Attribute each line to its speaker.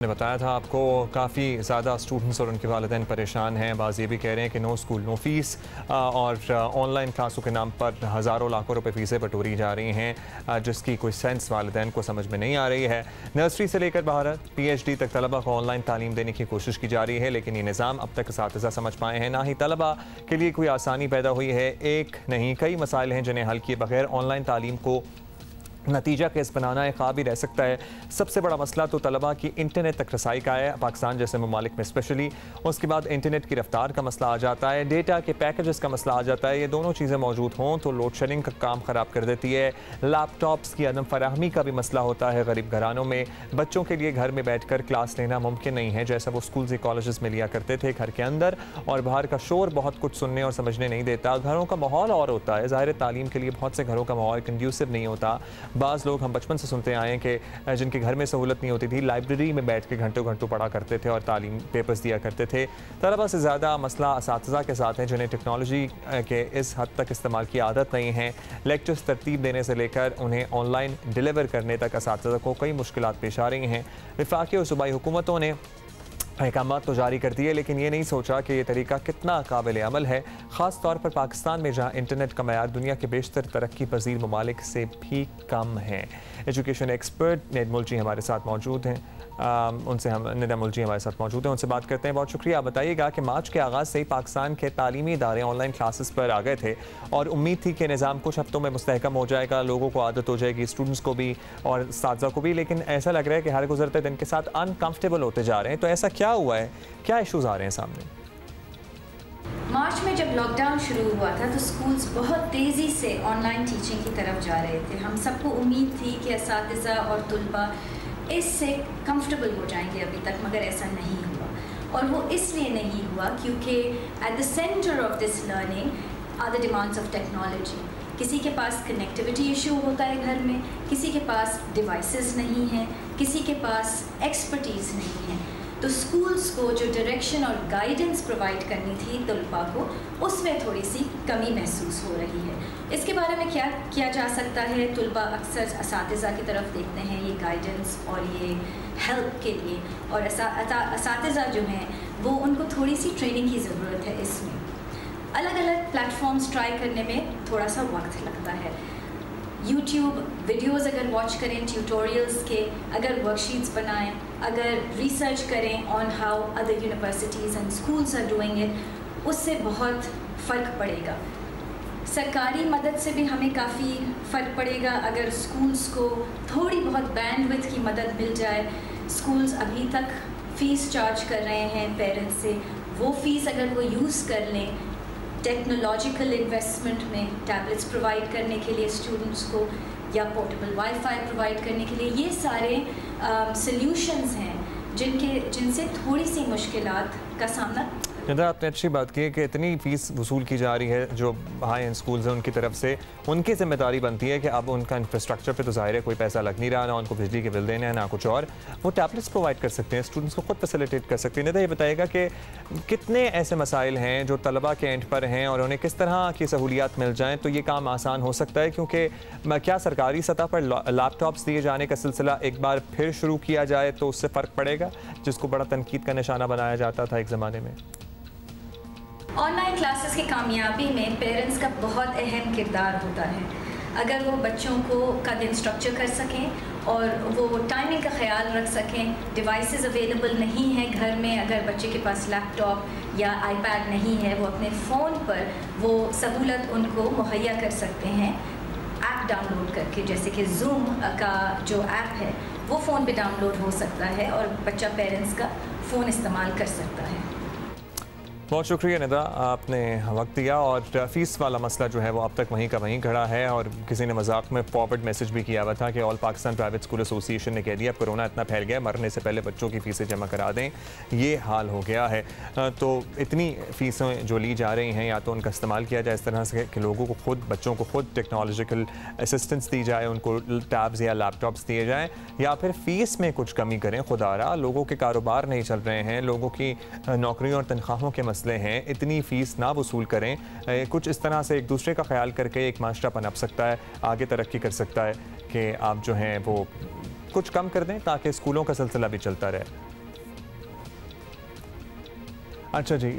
Speaker 1: نے بتایا تھا آپ کو کافی زیادہ اسٹوڈنٹس اور ان کے والدین پریشان ہیں. بعض یہ بھی کہہ رہے ہیں کہ نو اسکول نو فیس اور آن لائن کلاسوں کے نام پر ہزاروں لاکھوں روپے فیسیں بٹوری جا رہی ہیں جس کی کوئی سینس والدین کو سمجھ میں نہیں آ رہی ہے. نرسری سے لے کر بھارت پی ایچ ڈی تک طلبہ کو آن لائن تعلیم دینے کی کوشش کی جا رہی ہے, لیکن یہ نظام اب تک اساتذہ سمجھ پائے ہیں, نہ ہی طلبہ کے لیے کوئی آسانی پیدا ہوئی ہے. ایک نہیں کئی مسائل ہیں جنہیں حل کیے بغیر آن لائن تعلیم کو نتیجہ کیس بنانا ایک خواب ہی رہ سکتا ہے. سب سے بڑا مسئلہ تو طلبہ کی انٹرنیٹ تک رسائی کا ہے, پاکستان جیسے ممالک میں اسپیشلی. اس کے بعد انٹرنیٹ کی رفتار کا مسئلہ آ جاتا ہے, ڈیٹا کے پیکیجز کا مسئلہ آ جاتا ہے. یہ دونوں چیزیں موجود ہوں تو لوڈ شیڈنگ کا کام خراب کر دیتی ہے. لیپ ٹاپس کی عدم فراہمی کا بھی مسئلہ ہوتا ہے. غریب گھرانوں میں بچوں کے لیے گھر میں بیٹھ کر کلاس لینا ممکن نہیں ہے جیسا وہ اسکولز یا کالجز میں لیا کرتے تھے. گھر کے اندر اور باہر کا شور بہت کچھ سننے اور سمجھنے نہیں دیتا. گھروں کا ماحول اور ہوتا ہے, ظاہر تعلیم کے لیے بہت سے گھروں کا ماحول کنڈیوسو نہیں ہوتا. بعض لوگ ہم بچپن سے سنتے آئے ہیں کہ جن کے گھر میں سہولت نہیں ہوتی تھی لائبریری میں بیٹھ کے گھنٹوں پڑھا کرتے تھے اور تعلیم پیپرز دیا کرتے تھے. طلبہ سے زیادہ مسئلہ اساتذہ کے ساتھ ہیں جنہیں ٹیکنالوجی کے اس حد تک استعمال کی عادت نہیں ہے. لیکچرز ترتیب دینے سے لے کر انہیں آن لائن ڈیلیور کرنے تک اساتذہ کو کئی مشکلات پیش آ رہی ہیں. وفاقی اور صوبائی حکومتوں نے احکامات تو جاری کر دیے لیکن یہ نہیں سوچا کہ یہ طریقہ کتنا قابل عمل ہے, خاص طور پر پاکستان میں جہاں انٹرنیٹ کا معیار دنیا کے بیشتر ترقی پذیر ممالک سے بھی کم ہے. ایجوکیشن ایکسپرٹ ندا ملچی ہمارے ساتھ موجود ہیں, ان سے بات کرتے ہیں. بہت شکریہ. آپ بتائیے گا کہ مارچ کے آغاز سے ہی پاکستان کے تعلیمی ادارے آن لائن کلاسز پر آ گئے تھے اور امید تھی کہ نظام کچھ ہفتوں میں مستحکم ہو جائے گا, لوگوں کو عادت ہو جائے گی, اسٹوڈنٹس کو بھی اور اساتذہ کو بھی, لیکن ایسا لگ رہا ہے کہ ہر گزرتے دن کے ساتھ انکمفرٹیبل ہوتے جا رہے ہیں. تو ایسا کیا ہوا ہے, کیا ایشوز آ رہے ہیں سامنے؟
Speaker 2: مارچ میں جب لاک ڈاؤن شروع ہوا تھا تو اسکولز بہت تیزی سے آن لائن ٹیچنگ کی طرف جا رہے تھے. ہم سب کو امید تھی کہ اساتذہ اور طلباء اس سے کمفرٹیبل ہو جائیں گے ابھی تک, مگر ایسا نہیں ہوا. اور وہ اس لیے نہیں ہوا کیونکہ at the centre of this learning are the demands of technology. کسی کے پاس کنیکٹیوٹی ایشو ہوتا ہے گھر میں, کسی کے پاس ڈیوائسز نہیں ہیں, کسی کے پاس ایکسپرٹیز نہیں ہے. تو اسکولس کو جو ڈائریکشن اور گائیڈنس پرووائڈ کرنی تھی طلباء کو, اس میں تھوڑی سی کمی محسوس ہو رہی ہے. اس کے بارے میں کیا کیا جا سکتا ہے؟ طلباء اکثر اساتذہ کی طرف دیکھتے ہیں یہ گائیڈنس اور یہ ہیلپ کے لیے, اور اساتذہ جو ہیں وہ ان کو تھوڑی سی ٹریننگ کی ضرورت ہے. اس میں الگ الگ پلیٹ فارمز ٹرائی کرنے میں تھوڑا سا وقت لگتا ہے. یوٹیوب ویڈیوز اگر واچ کریں ٹیوٹوریلز کے, اگر ورک شیٹس بنائیں, اگر ریسرچ کریں on how other universities and schools are doing it, اس سے بہت فرق پڑے گا. سرکاری مدد سے بھی ہمیں کافی فرق پڑے گا اگر اسکولس کو تھوڑی بہت بینڈ وڈتھ کی مدد مل جائے. اسکولس ابھی تک فیس چارج کر رہے ہیں پیرنٹس سے, وہ فیس اگر وہ یوز کر لیں ٹیکنالوجیکل انویسٹمنٹ میں, ٹیبلٹس پرووائڈ کرنے کے لیے اسٹوڈنٹس کو یا پورٹیبل وائی فائی پرووائڈ کرنے کے لیے, یہ سارے سلیوشنز ہیں جن سے تھوڑی سی مشکلات کا سامنا.
Speaker 1: ندا, آپ نے اچھی بات کی ہے کہ اتنی فیس وصول کی جا رہی ہے جو ہائی اینڈ اسکولز ہیں ان کی طرف سے, ان کی ذمہ داری بنتی ہے کہ اب ان کا انفراسٹرکچر پہ تو ظاہر ہے کوئی پیسہ لگ نہیں رہا, نہ ان کو بجلی کے بل دینے ہیں نہ کچھ اور, وہ ٹیبلٹس پرووائڈ کر سکتے ہیں, اسٹوڈنٹس کو خود فیسیلیٹیٹ کر سکتے ہیں. ندا, یہ بتائے گا کہ کتنے ایسے مسائل ہیں جو طلباء کے اینڈ پر ہیں اور انہیں کس طرح کی سہولیات مل جائیں تو یہ کام آسان ہو سکتا ہے, کیونکہ کیا سرکاری سطح پر لیپ ٹاپس دیے جانے کا سلسلہ ایک بار پھر شروع کیا جائے تو اس سے فرق پڑے گا, جس کو بڑا تنقید کا نشانہ بنایا جاتا تھا ایک زمانے میں؟
Speaker 2: آن لائن کلاسز کی کامیابی میں پیرنٹس کا بہت اہم کردار ہوتا ہے. اگر وہ بچوں کا دن اسٹرکچر کر سکیں اور وہ ٹائمنگ کا خیال رکھ سکیں, ڈیوائسز اویلیبل نہیں ہیں گھر میں, اگر بچے کے پاس لیپ ٹاپ یا آئی پیڈ نہیں ہے, وہ اپنے فون پر وہ سہولت ان کو مہیا کر سکتے ہیں ایپ ڈاؤن لوڈ کر کے, جیسے کہ زوم کا جو ایپ ہے وہ فون پہ ڈاؤن لوڈ ہو سکتا ہے اور بچہ پیرنٹس کا فون استعمال کر سکتا ہے.
Speaker 1: بہت شکریہ ندا, آپ نے وقت دیا. اور فیس والا مسئلہ جو ہے وہ اب تک وہیں کا وہیں کھڑا ہے, اور کسی نے مذاق میں فارورڈ میسج بھی کیا ہوا تھا کہ آل پاکستان پرائیویٹ اسکول ایسوسی ایشن نے کہہ دیا اب کورونا اتنا پھیل گیا, مرنے سے پہلے بچوں کی فیسیں جمع کرا دیں, یہ حال ہو گیا ہے. تو اتنی فیسیں جو لی جا رہی ہیں, یا تو ان کا استعمال کیا جائے اس طرح سے کہ لوگوں کو خود, بچوں کو خود ٹیکنالوجیکل اسسٹنس دی جائے, ان کو ٹیبز یا لیپ ٹاپس دیے جائیں, یا پھر فیس میں کچھ کمی کریں. خدارا, لوگوں کے کاروبار نہیں چل رہے ہیں, لوگوں کی نوکریوں اور تنخواہوں کے مسئلے ہیں, اتنی فیس نہ وصول کریں. کچھ اس طرح سے ایک دوسرے کا خیال کر کے ایک معاشرہ پنپ سکتا ہے, آگے ترقی کر سکتا ہے کہ آپ جو ہیں وہ کچھ کم کر دیں تاکہ اسکولوں کا سلسلہ بھی چلتا رہے. اچھا جی